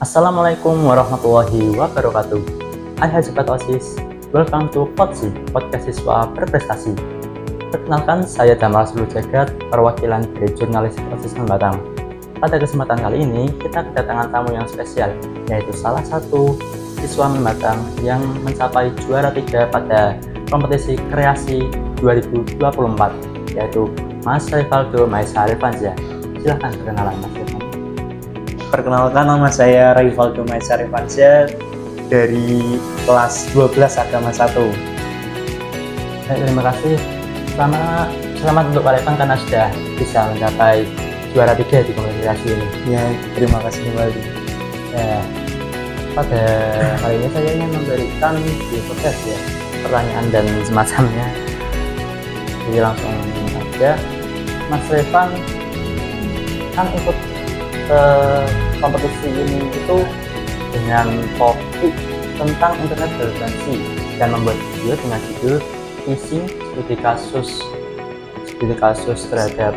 Assalamualaikum warahmatullahi wabarakatuh. Hai Sobat OSIS, welcome to POTSI, Podcast Siswa Berprestasi. Perkenalkan, saya Damal Sulu Jagat, perwakilan dari jurnalis OSIS Batang. Pada kesempatan kali ini, kita kedatangan tamu yang spesial, yaitu salah satu siswa Batang yang mencapai juara 3 pada kompetisi kreasi 2024, yaitu Mas Rivaldo Maesa Revansyah. Silahkan perkenalan Mas Rivaldo. Perkenalkan, nama saya Rivaldo Maesa Revansyah dari kelas 12 agama 1. Terima kasih. Selamat untuk Pak Revan karena sudah bisa mencapai juara 3 di kompetisi ini. Ya, terima kasih kembali. Ya, pada kali ini saya ingin memberikan di podcast ya pertanyaan dan semacamnya. Jadi langsung aja, Mas Revan kan ikut kompetisi ini itu dengan topik tentang internet relevansi dan membuat video dengan judul phishing studi kasus terhadap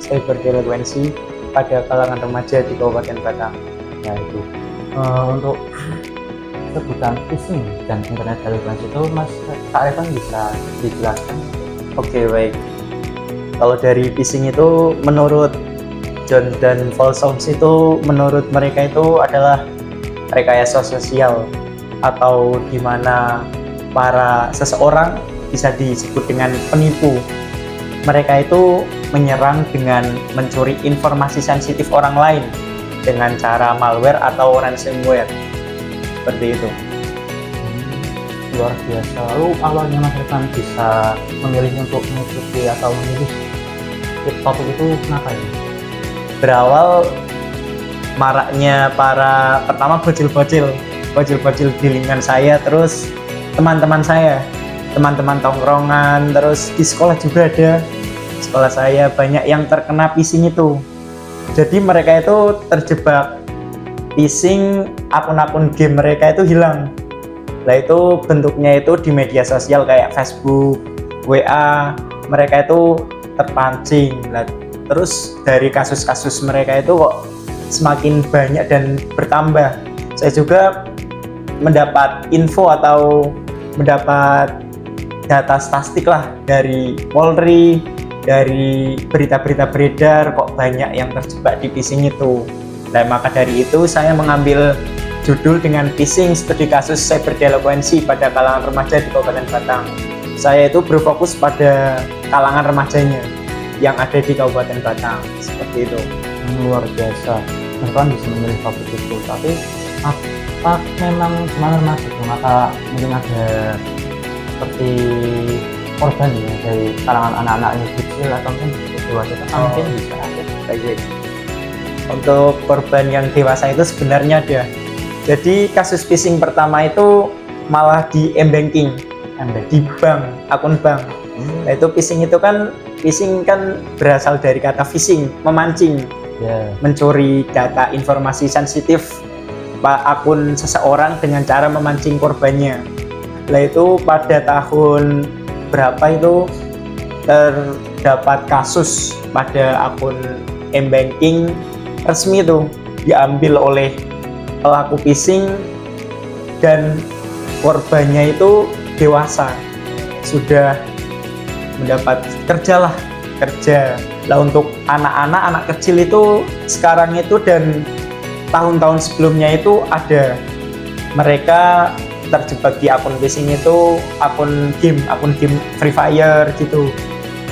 Cyber delinquency pada kalangan remaja di Kabupaten Batang. Nah itu untuk sebutan phishing dan internet relevansi itu Mas Kak Revan bisa dijelaskan? Oke, baik. Kalau dari phishing itu menurut John dan Folsoms itu menurut mereka itu adalah rekayasa sosial atau di mana para seseorang bisa disebut dengan penipu. Mereka itu menyerang dengan mencuri informasi sensitif orang lain dengan cara malware atau ransomware. Seperti itu. Luar biasa. Lalu awalnya Mas Revan bisa memilih untuk mengikuti atau memilih topik itu kenapa ya? Berawal maraknya pertama bocil-bocil di lingkungan saya, terus teman-teman tongkrongan, terus di sekolah juga ada. Sekolah saya banyak yang terkena phishing itu. Jadi mereka itu terjebak phishing, akun-akun game mereka itu hilang. Nah itu bentuknya itu di media sosial kayak Facebook, WA, mereka itu terpancing. Nah, terus dari kasus-kasus mereka itu kok semakin banyak dan bertambah. Saya juga mendapat info atau mendapat data statistik lah dari Polri, dari berita-berita beredar kok banyak yang terjebak di phishing itu. Dan maka dari itu saya mengambil judul dengan phishing studi kasus cyber delinquency pada kalangan remaja di Kabupaten Batang. Saya itu berfokus pada kalangan remajanya yang ada di Kabupaten Batang, seperti itu. Luar biasa, kan bisa memilih topik itu. Tapi apa memang cuma remaja? Maka mungkin ada seperti korban ya dari kalangan anak-anak yang kecil atau mungkin dewasa mungkin bisa ada. Baik. Untuk korban yang dewasa itu sebenarnya ada. Jadi kasus phishing pertama itu malah di m-banking, di bank, akun bank. Nah itu phishing kan berasal dari kata phishing, memancing, mencuri data informasi sensitif akun seseorang dengan cara memancing korbannya. Nah itu pada tahun berapa itu terdapat kasus pada akun m-banking resmi itu diambil oleh pelaku phishing dan korbannya itu dewasa, sudah mendapat kerja. Lah untuk anak kecil itu sekarang itu dan tahun-tahun sebelumnya itu ada mereka terjebak di akun phishing itu akun game Free Fire gitu.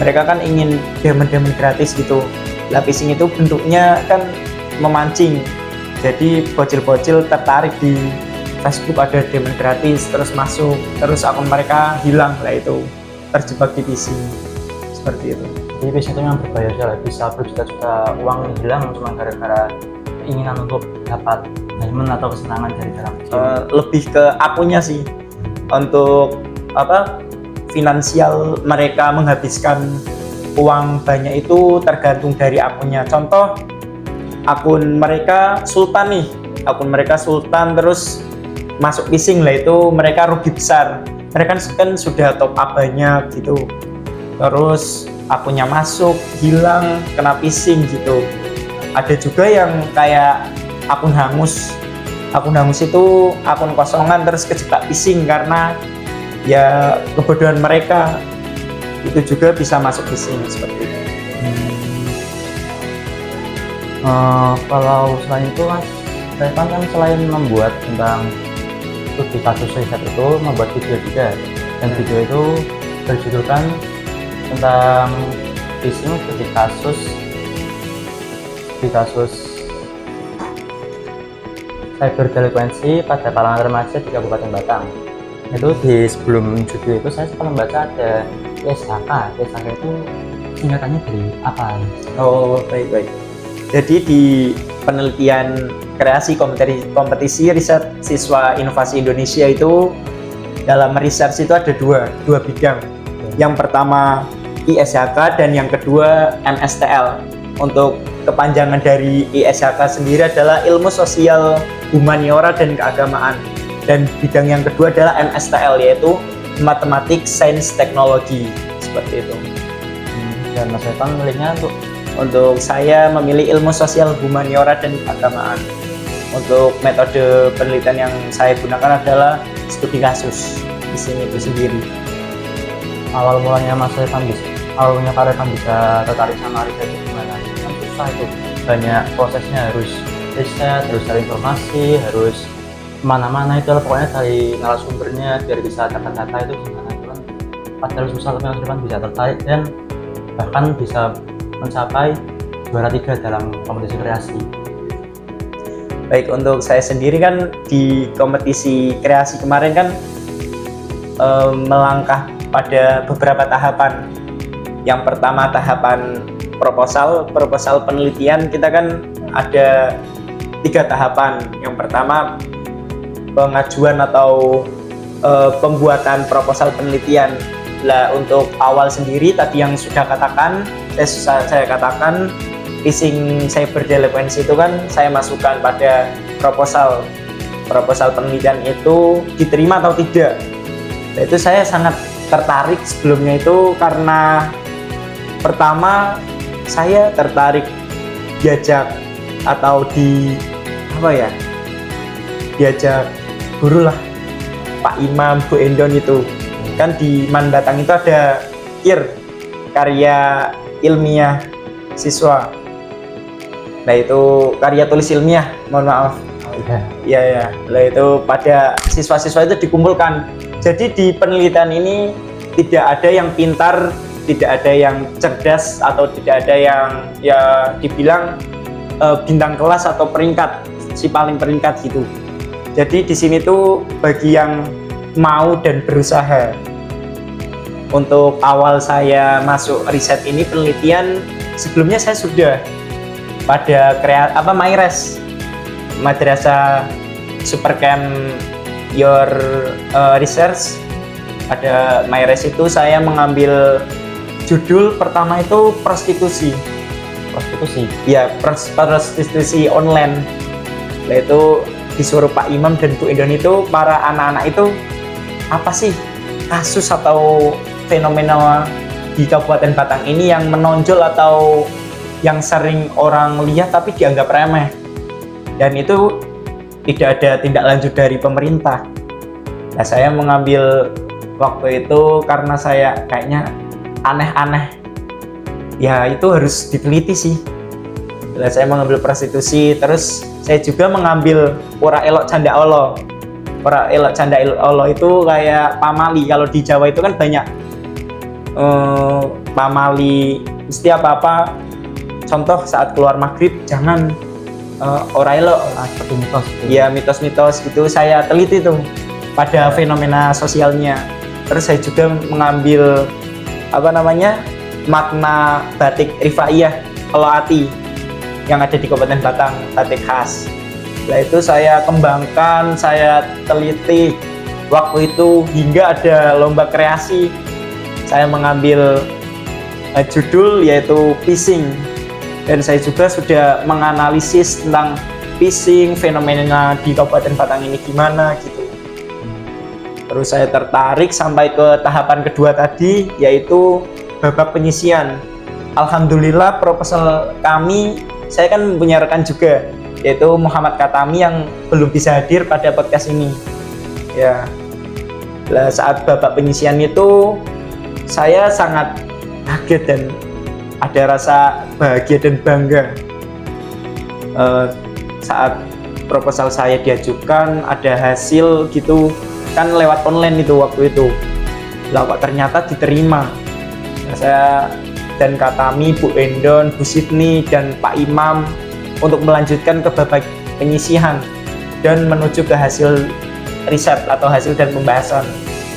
Mereka kan ingin diamond gratis gitu. Lah phishing itu bentuknya kan memancing. Jadi bocil-bocil tertarik di Facebook ada diamond gratis, terus masuk, terus akun mereka hilang. Lah itu terjebak di phishing seperti itu. Jadi phishing itu memang berbahaya sekali, bisa berjuta-juta uang hilang cuma gara-gara keinginan untuk dapat diamond atau kesenangan dari dalam game. Lebih ke akunnya sih, untuk finansial mereka menghabiskan uang banyak itu tergantung dari akunnya. Contoh akun mereka Sultan terus masuk phishing, lah itu mereka rugi besar. Mereka kan sudah top up banyak gitu, terus akunnya masuk hilang kena phishing gitu. Ada juga yang kayak akun hangus akun hangus itu akun kosongan terus kejebak phishing karena ya kebodohan mereka itu juga bisa masuk phishing seperti itu. Kalau selain itu Mas Revan kan selain membuat tentang studi kasus riset itu membuat video juga, dan video itu berjudulkan tentang phishing studi kasus cyber delinquency pada kalangan remaja di Kabupaten Batang. Itu di sebelum judul itu saya sempat membaca ada ISHK. ISHK itu singkatannya dari apa? Oh, baik. Jadi di penelitian kreasi kompetisi riset siswa inovasi Indonesia itu dalam research itu ada dua bidang. Yang pertama ISHK dan yang kedua MSTL. Untuk kepanjangan dari ISHK sendiri adalah ilmu sosial, humaniora dan keagamaan. Dan bidang yang kedua adalah MSTL, yaitu matematik, sains, teknologi, seperti itu. Dan Mas Revan milihnya Untuk saya memilih ilmu sosial, humaniora dan keagamaan. Untuk metode penelitian yang saya gunakan adalah studi kasus di sini itu sendiri. Awal mulanya Mas Revan bisa tertarik sama riset itu gimana? Kan susah itu, banyak prosesnya, harus riset, harus cari informasi, harus kemana-mana itu, pokoknya cari narasumbernya biar bisa data-data itu gimana. Cuman padahal susah, tapi Mas Revan bisa tertarik dan bahkan bisa mencapai juara 3 dalam kompetisi kreasi. Baik, untuk saya sendiri kan di kompetisi kreasi kemarin kan melangkah pada beberapa tahapan. Yang pertama tahapan proposal penelitian, kita kan ada 3 tahapan. Yang pertama pengajuan atau pembuatan proposal penelitian. Lah untuk awal sendiri tadi yang sudah saya katakan phishing cyber delinquency itu kan saya masukkan pada proposal penelitian itu diterima atau tidak. Nah, itu saya sangat tertarik sebelumnya itu karena pertama saya tertarik diajak atau diajak guru lah, Pak Imam, Bu Endon itu kan di Man Batang itu ada KIR, karya ilmiah siswa. Nah itu karya tulis ilmiah, mohon maaf. Iya. Nah itu pada siswa-siswa itu dikumpulkan. Jadi di penelitian ini tidak ada yang pintar, tidak ada yang cerdas, atau tidak ada yang ya dibilang bintang kelas atau peringkat, si paling peringkat gitu. Jadi di sini tuh bagi yang mau dan berusaha. Untuk awal saya masuk riset ini penelitian, sebelumnya saya sudah pada MyRes, Madrasah Supercamp Your Research. Pada MyRes itu saya mengambil judul pertama itu prostitusi. Ya, prostitusi online. Nah itu disuruh Pak Imam dan Bu Endon itu, para anak-anak itu apa sih kasus atau fenomena di Kabupaten Batang ini yang menonjol atau yang sering orang lihat tapi dianggap remeh, dan itu tidak ada tindak lanjut dari pemerintah. Nah saya mengambil waktu itu karena saya kayaknya aneh-aneh, ya itu harus diteliti sih. Nah, saya mengambil prostitusi, terus saya juga mengambil ora elok canda olo. Ora elok canda olo itu kayak pamali. Kalau di Jawa itu kan banyak pamali, mesti apa-apa. Contoh saat keluar maghrib jangan ora elok, seperti mitos gitu. Ya mitos-mitos gitu saya teliti tuh pada fenomena sosialnya. Terus saya juga mengambil makna batik Rifaiyah Koloati yang ada di Kabupaten Batang, batik khas. Nah itu saya kembangkan, saya teliti waktu itu hingga ada lomba kreasi. Saya mengambil judul yaitu phishing, dan saya juga sudah menganalisis tentang phishing, fenomena di Kabupaten Batang ini gimana gitu. Terus saya tertarik sampai ke tahapan kedua tadi, yaitu babak penyisian. Alhamdulillah proposal kami, saya kan punya rekan juga, yaitu Muhammad Katami yang belum bisa hadir pada podcast ini. Ya, saat babak penyisian itu saya sangat kaget dan ada rasa bahagia dan bangga. Saat proposal saya diajukan, ada hasil gitu kan lewat online itu waktu itu. Lah kok ternyata diterima. Nah, saya dan Katami, Bu Endon, Bu Sidney dan Pak Imam untuk melanjutkan ke babak penyisihan dan menuju ke hasil riset atau hasil dan pembahasan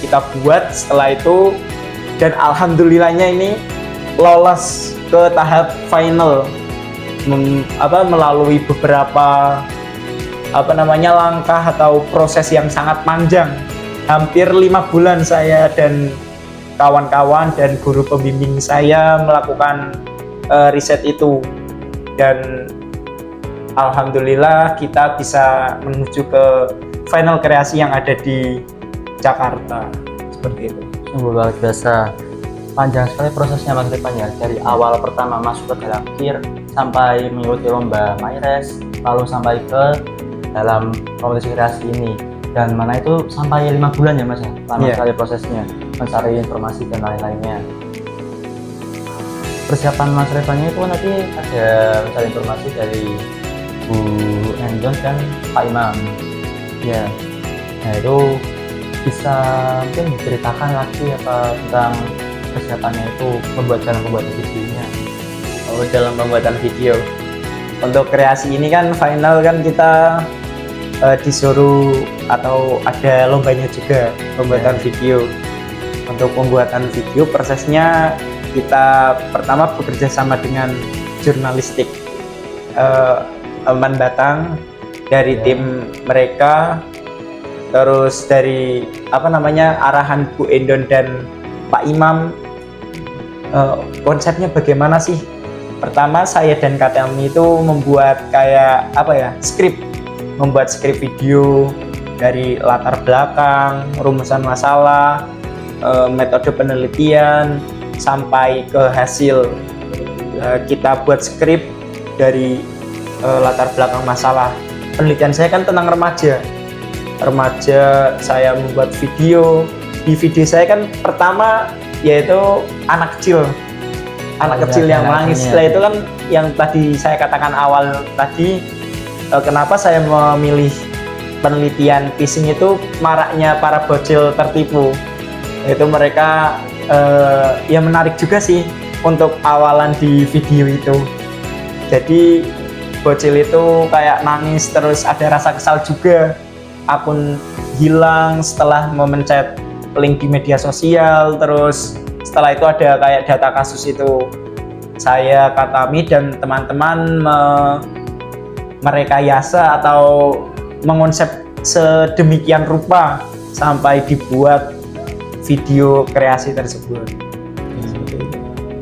kita buat setelah itu, dan alhamdulillahnya ini lolos ke tahap final melalui beberapa langkah atau proses yang sangat panjang. Hampir 5 bulan saya dan kawan-kawan dan guru pembimbing saya melakukan riset itu, dan alhamdulillah kita bisa menuju ke final kreasi yang ada di Jakarta seperti itu. Sungguh luar biasa, panjang sekali prosesnya Mas Rifan ya, dari awal pertama masuk ke dalam KIR sampai mengikuti lomba MyRes, lalu sampai ke dalam kompetisi kreasi ini, dan mana itu sampai 5 bulan ya Mas ya, lama sekali prosesnya, mencari informasi dan lain-lainnya. Persiapan Mas Revannya itu nanti ada mencari informasi dari Bu Endon dan Pak Imam ya. Nah itu bisa mungkin diceritakan lagi apa tentang persiapannya itu dalam pembuatan videonya. Dalam pembuatan video untuk kreasi ini kan final kan kita disuruh atau ada lombanya juga pembuatan video. Untuk pembuatan video prosesnya kita pertama bekerja sama dengan jurnalistik Alman Batang dari tim mereka, terus dari arahan Bu Endon dan Pak Imam, konsepnya bagaimana sih. Pertama saya dan Katami itu membuat kayak membuat skrip video dari latar belakang, rumusan masalah, metode penelitian sampai ke hasil. Kita buat skrip dari latar belakang masalah. Penelitian saya kan tentang remaja, saya membuat video. Di video saya kan pertama yaitu anak kecil yang menangis. Setelah itu kan yang tadi saya katakan awal tadi, kenapa saya memilih penelitian phishing itu, maraknya para bocil tertipu. Itu mereka yang menarik juga sih untuk awalan di video itu. Jadi bocil itu kayak nangis, terus ada rasa kesal juga, akun hilang setelah memencet link di media sosial. Terus setelah itu ada kayak data kasus itu. Saya, Katami dan teman-teman merekayasa atau mengonsep sedemikian rupa sampai dibuat video kreasi tersebut.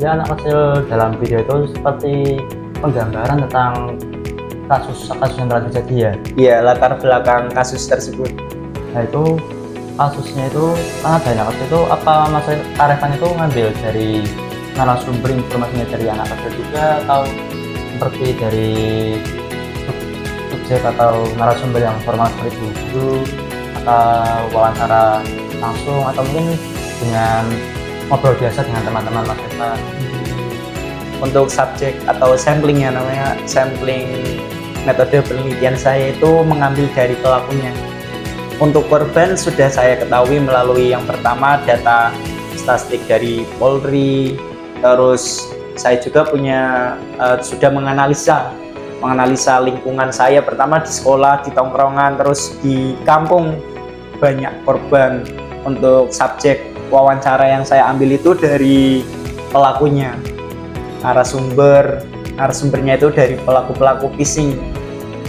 Ya, anak kecil dalam video itu seperti penggambaran tentang kasus yang telah terjadi ya. Iya, latar belakang kasus tersebut. Nah itu kasusnya itu sangat banyak. Itu apa Mas Arifan itu ngambil dari narasumber informasinya dari anak kecil juga, atau seperti dari subjek atau narasumber yang formal seperti guru, atau wawancara langsung, atau mungkin dengan ngobrol biasa dengan teman-teman Mas Arifan? Untuk subjek atau samplingnya, namanya sampling, metode penelitian saya itu mengambil dari pelakunya. Untuk korban sudah saya ketahui melalui yang pertama data statistik dari Polri, terus saya juga sudah menganalisa lingkungan saya, pertama di sekolah, di tongkrongan, terus di kampung banyak korban. Untuk subjek wawancara yang saya ambil itu dari pelakunya, narasumbernya itu dari pelaku phishing.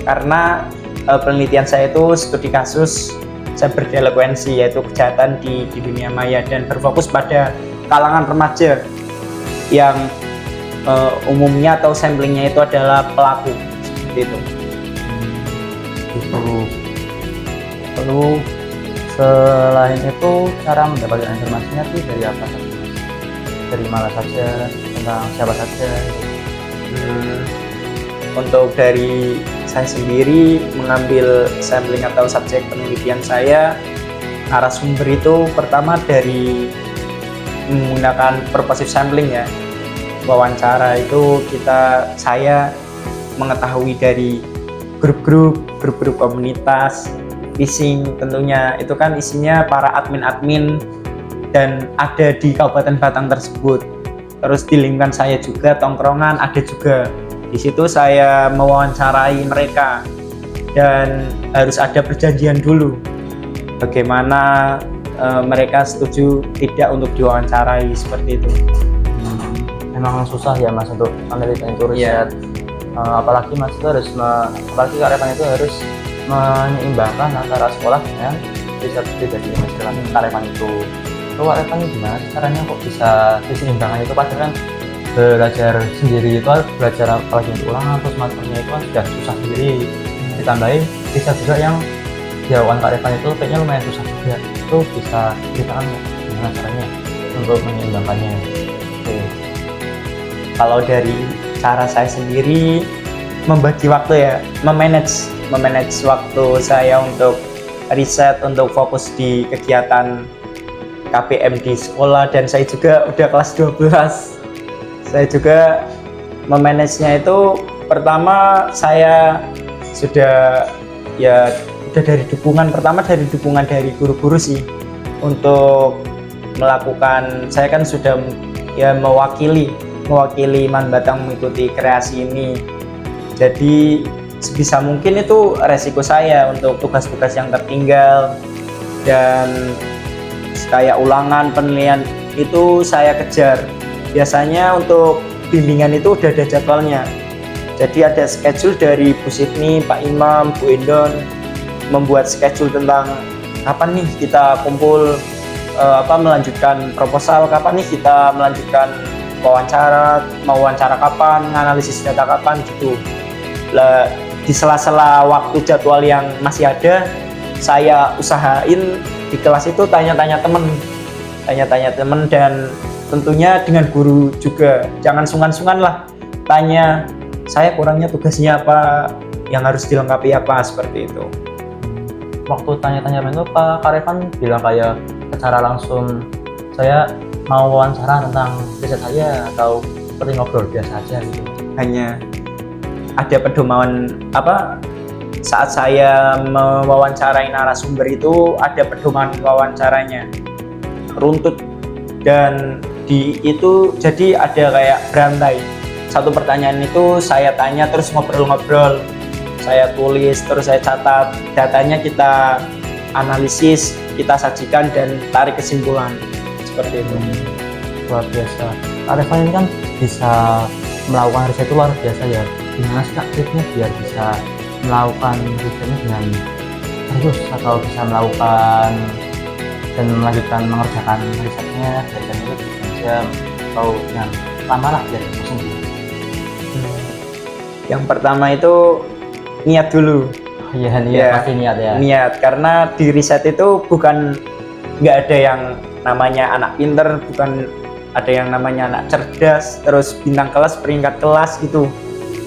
Karena penelitian saya itu studi kasus cyberdelinquency, yaitu kejahatan di dunia maya, dan berfokus pada kalangan remaja yang umumnya atau samplingnya itu adalah pelaku, seperti itu. Lalu selain itu cara mendapatkan informasinya itu dari apa saja? Dari mana saja, tentang siapa saja? Untuk dari saya sendiri mengambil sampling atau subjek penelitian saya, narasumber itu pertama dari menggunakan purposive sampling ya. Wawancara itu saya mengetahui dari grup-grup komunitas, phishing tentunya itu kan isinya para admin dan ada di Kabupaten Batang tersebut. Terus di lingkungan saya juga tongkrongan ada juga. Di situ saya mewawancarai mereka dan harus ada perjanjian dulu bagaimana mereka setuju tidak untuk diwawancarai seperti itu. Memang susah ya Mas untuk penelitian itu riset. Apalagi Mas itu apalagi Karevan itu harus menyeimbangkan antara sekolah dengan riset pribadi Mas Karevan itu. Kalau Karevan gimana caranya kok bisa diseimbangkan itu? Padahal kan belajar sendiri itu belajar apalagi untuk ulangan terus materinya itu kan sudah susah sendiri, ditambahin bisa juga yang dilakukan Karevan itu kayaknya lumayan susah juga. Itu bisa ceritakan gimana caranya untuk menyeimbangkannya? Kalau dari cara saya sendiri membagi waktu ya, memanage waktu saya untuk riset, untuk fokus di kegiatan KPM di sekolah, dan saya juga udah kelas 12. Saya juga memanagenya itu pertama saya sudah dari dukungan dari guru-guru sih untuk melakukan. Saya kan sudah ya mewakili Man Batang mengikuti kreasi ini. Jadi sebisa mungkin itu resiko saya untuk tugas-tugas yang tertinggal dan kayak ulangan penilaian itu saya kejar. Biasanya untuk bimbingan itu udah ada jadwalnya. Jadi ada schedule dari Bu Sidni, Pak Imam, Bu Endon membuat schedule tentang kapan nih kita kumpul melanjutkan proposal, kapan nih kita melanjutkan mau wawancara kapan, analisis data kapan gitu. Di sela-sela waktu jadwal yang masih ada, saya usahain di kelas itu tanya-tanya temen dan tentunya dengan guru juga. Jangan sungkan-sungkan lah tanya, saya kurangnya tugasnya apa, yang harus dilengkapi apa, seperti itu. Waktu tanya-tanya itu Pak Karevan bilang kayak secara langsung saya mau wawancara tentang riset saya atau seperti ngobrol biasa aja gitu? Hanya ada pedoman saat saya mewawancarai narasumber itu ada pedoman wawancaranya runtut, dan di itu jadi ada kayak berantai. Satu pertanyaan itu saya tanya terus ngobrol-ngobrol, saya tulis terus saya catat, datanya kita analisis, kita sajikan dan tarik kesimpulan seperti itu. Luar biasa. Karevan ini kan bisa melakukan riset itu luar biasa ya. Gimana sih Kak triknya biar bisa melakukan risetnya dengan serius atau bisa melakukan dan mengerjakan risetnya biasanya itu jam atau dengan lama lah biar bosan gitu? Yang pertama itu niat dulu. Pasti niat ya. Niat, karena di riset itu nggak ada yang namanya anak pinter, bukan ada yang namanya anak cerdas, terus bintang kelas, peringkat kelas gitu.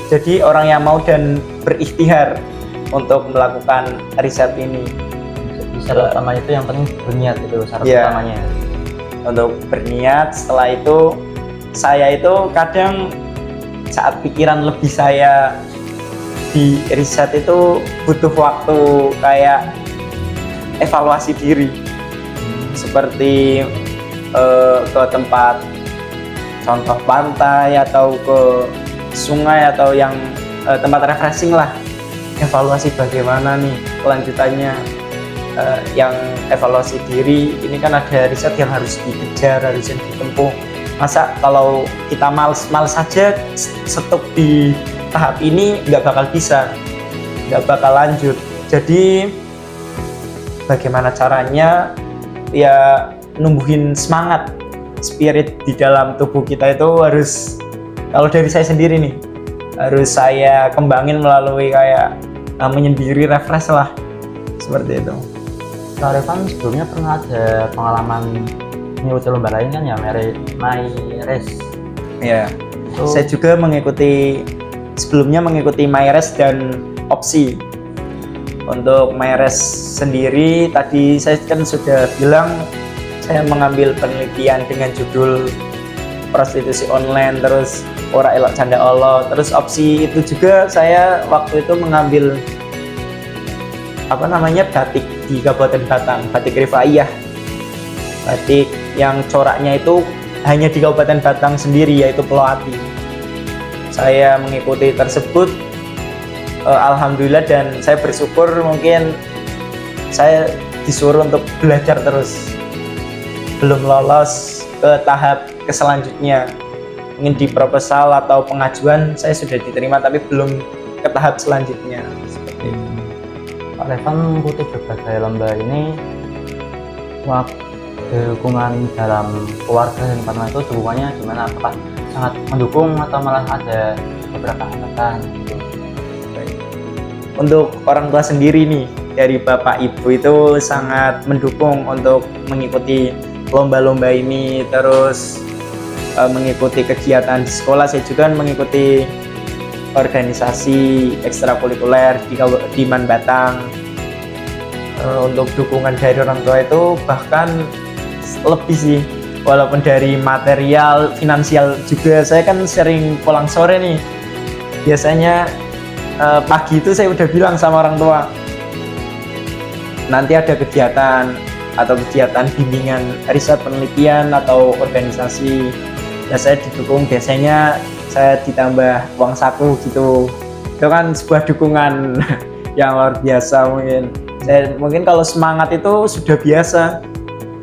Jadi orang yang mau dan berikhtiar untuk melakukan riset ini. Syarat utama itu yang penting berniat, itu syarat utamanya. Untuk berniat. Setelah itu saya itu kadang saat pikiran lebih saya di riset itu butuh waktu kayak evaluasi diri, seperti ke tempat contoh pantai atau ke sungai atau yang tempat refreshing lah, evaluasi bagaimana nih kelanjutannya. Yang evaluasi diri ini kan ada riset yang harus dikejar, harus ditempuh. Masa kalau kita males saja stop di tahap ini, nggak bakal lanjut. Jadi bagaimana caranya ya numbuhin semangat, spirit di dalam tubuh kita itu harus, kalau dari saya sendiri nih, harus saya kembangin melalui kayak menyendiri, refresh lah, seperti itu. Karevan sebelumnya pernah ada pengalaman mengikuti lomba lain kan ya, My Race. Ya, saya juga mengikuti sebelumnya mengikuti MyRes dan Opsi. Untuk MyRes sendiri tadi saya kan sudah bilang saya mengambil penelitian dengan judul prostitusi online, terus ora elok canda Allah. Terus Opsi itu juga saya waktu itu mengambil batik di Kabupaten Batang, batik Rifaiyah, batik yang coraknya itu hanya di Kabupaten Batang sendiri, yaitu Pulau Ati. Saya mengikuti tersebut, alhamdulillah, dan saya bersyukur mungkin saya disuruh untuk belajar terus. Belum lolos ke tahap selanjutnya, mungkin di proposal atau pengajuan saya sudah diterima, tapi belum ke tahap selanjutnya. Seperti itu. Pak Revan mengikuti berbagai lomba ini, dukungan dalam keluarga dan teman itu dukungannya gimana? Apakah sangat mendukung atau malah ada beberapa hambatan gitu? Untuk orang tua sendiri nih, dari bapak ibu itu sangat mendukung untuk mengikuti lomba-lomba ini, terus mengikuti kegiatan di sekolah. Saya juga mengikuti organisasi ekstrakurikuler di Man Batang. Untuk dukungan dari orang tua itu bahkan lebih sih, walaupun dari material, finansial juga. Saya kan sering pulang sore nih, biasanya pagi itu saya udah bilang sama orang tua, nanti ada kegiatan atau kegiatan bimbingan riset penelitian atau organisasi, ya saya didukung. Biasanya saya ditambah uang saku gitu. Itu kan sebuah dukungan yang luar biasa. Mungkin kalau semangat itu sudah biasa,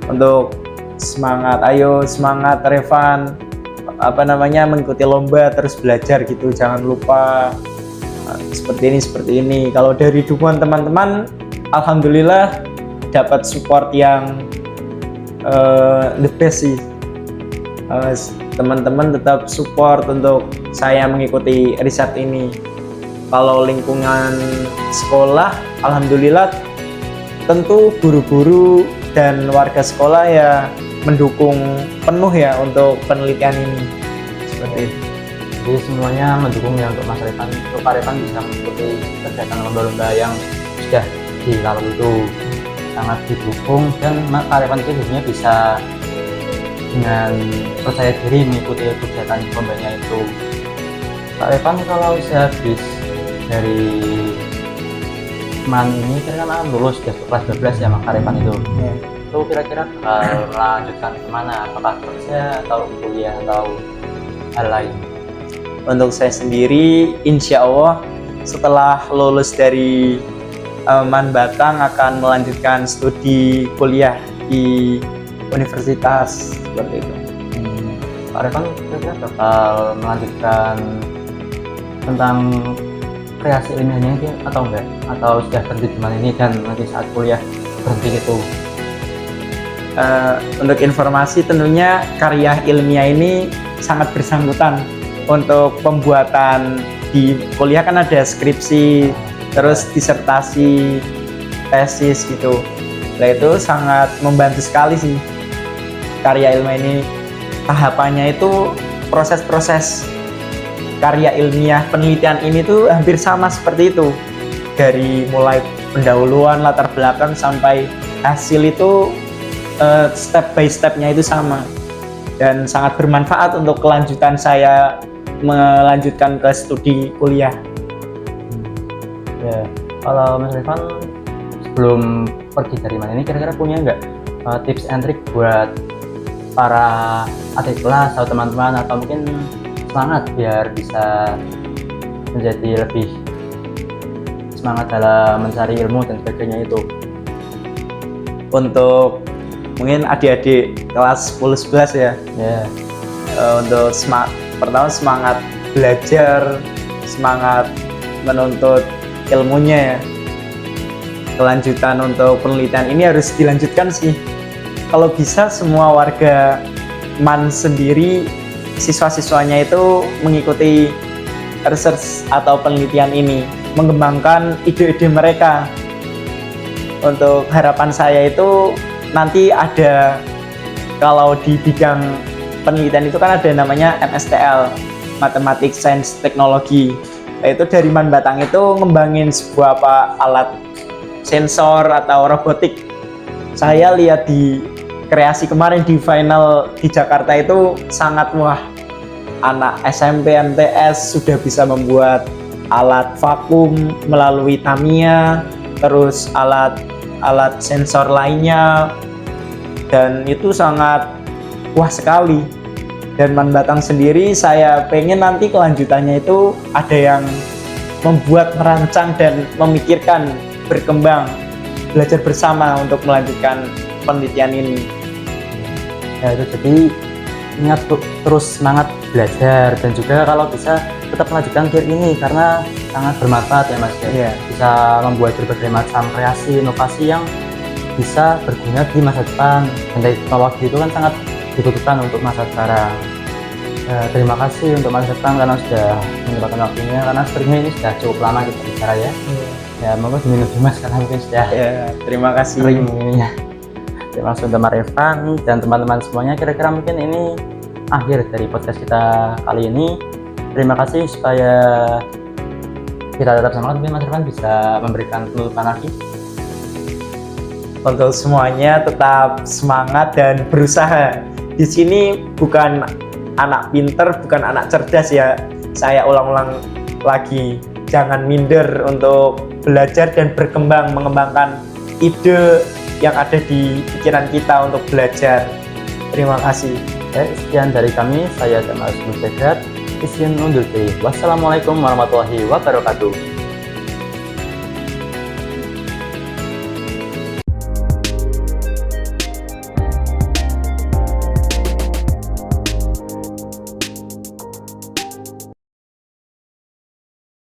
untuk semangat, ayo semangat Revan, mengikuti lomba, terus belajar gitu, jangan lupa seperti ini. Kalau dari dukungan teman-teman, alhamdulillah dapat support yang the best sih. Teman-teman tetap support untuk saya mengikuti riset ini. Kalau lingkungan sekolah, alhamdulillah tentu guru-guru dan warga sekolah ya mendukung penuh ya untuk penelitian ini. Seperti itu. Jadi semuanya mendukung ya untuk Mas Revan, untuk Pak Revan bisa mengikuti kegiatan lomba-lomba yang sudah dilalui itu, sangat didukung, dan Pak Revan itu biasanya bisa dengan percaya diri mengikuti kegiatan lombanya itu. Pak Revan kalau sehabis dari Man ini kira-kira lulus kelas 12 ya Pak Revan itu. Itu kira-kira bakal melanjutkan kemana? Apakah kerja atau kuliah atau hal lain? Untuk saya sendiri, insya Allah setelah lulus dari Man Batang akan melanjutkan studi kuliah di universitas, seperti itu. Pak Revan kira-kira bakal melanjutkan tentang kreasi ilmiahnya itu atau enggak? Atau sudah berhenti di mana ini dan nanti saat kuliah berhenti gitu? Untuk informasi, tentunya karya ilmiah ini sangat bersangkutan. Untuk pembuatan di kuliah kan ada skripsi, terus disertasi, tesis gitu. Nah itu sangat membantu sekali sih karya ilmiah ini. Tahapannya itu proses-proses karya ilmiah penelitian ini tuh hampir sama seperti itu. Dari mulai pendahuluan, latar belakang, sampai hasil itu step by stepnya itu sama. Dan sangat bermanfaat untuk kelanjutan saya melanjutkan ke studi kuliah. Ya, kalau Mas Revan sebelum pergi dari mana ini kira-kira punya nggak tips and trick buat para adik kelas atau teman-teman, atau mungkin semangat biar bisa menjadi lebih semangat dalam mencari ilmu dan sebagainya itu? Untuk mungkin adik-adik kelas 10-11 ya. Untuk pertama semangat belajar, semangat menuntut ilmunya ya. Kelanjutan untuk penelitian ini harus dilanjutkan sih. Kalau bisa semua warga Man sendiri, siswa-siswanya itu mengikuti research atau penelitian ini, mengembangkan ide-ide mereka. Untuk harapan saya itu nanti ada, kalau di bidang penelitian itu kan ada namanya MSTL, Mathematics Science Technology. Itu dari Man Batang itu ngembangin sebuah alat sensor atau robotik. Saya lihat di kreasi kemarin di final di Jakarta itu sangat wah. Anak SMP MTS sudah bisa membuat alat vakum melalui Tamiya, terus alat sensor lainnya, dan itu sangat wah sekali. Dan Man Batang sendiri saya pengen nanti kelanjutannya itu ada yang membuat, merancang dan memikirkan, berkembang, belajar bersama untuk melanjutkan penelitian ini. Ya itu, jadi ingat terus semangat belajar, dan juga kalau bisa tetap melanjutkan gear ini karena sangat bermanfaat ya Mas. Iya. Bisa membuat berbagai macam kreasi, inovasi yang bisa berguna di masa depan, dan teknologi itu kan sangat dibutuhkan untuk masa sekarang. Ya, terima kasih untuk Mas Sepang karena sudah menyempatkan waktunya, karena sepertinya ini sudah cukup lama kita bicara ya. Ya monggo diminum dulu Mas karena mungkin sudah Ya, terima kasih. sering ininya. Terima kasih untuk Mas Revan dan teman-teman semuanya. Kira-kira mungkin ini akhir dari podcast kita kali ini. Terima kasih, supaya kita tetap semangat. Mungkin Mas Revan bisa memberikan penutupan lagi. Untuk semuanya tetap semangat dan berusaha. Di sini bukan anak pinter, bukan anak cerdas ya. Saya ulang-ulang lagi, jangan minder untuk belajar dan berkembang, mengembangkan ide yang ada di pikiran kita untuk belajar. Terima kasih. Sekian dari kami, saya Jamal Mujagat, izin undur diri. Wassalamualaikum warahmatullahi wabarakatuh.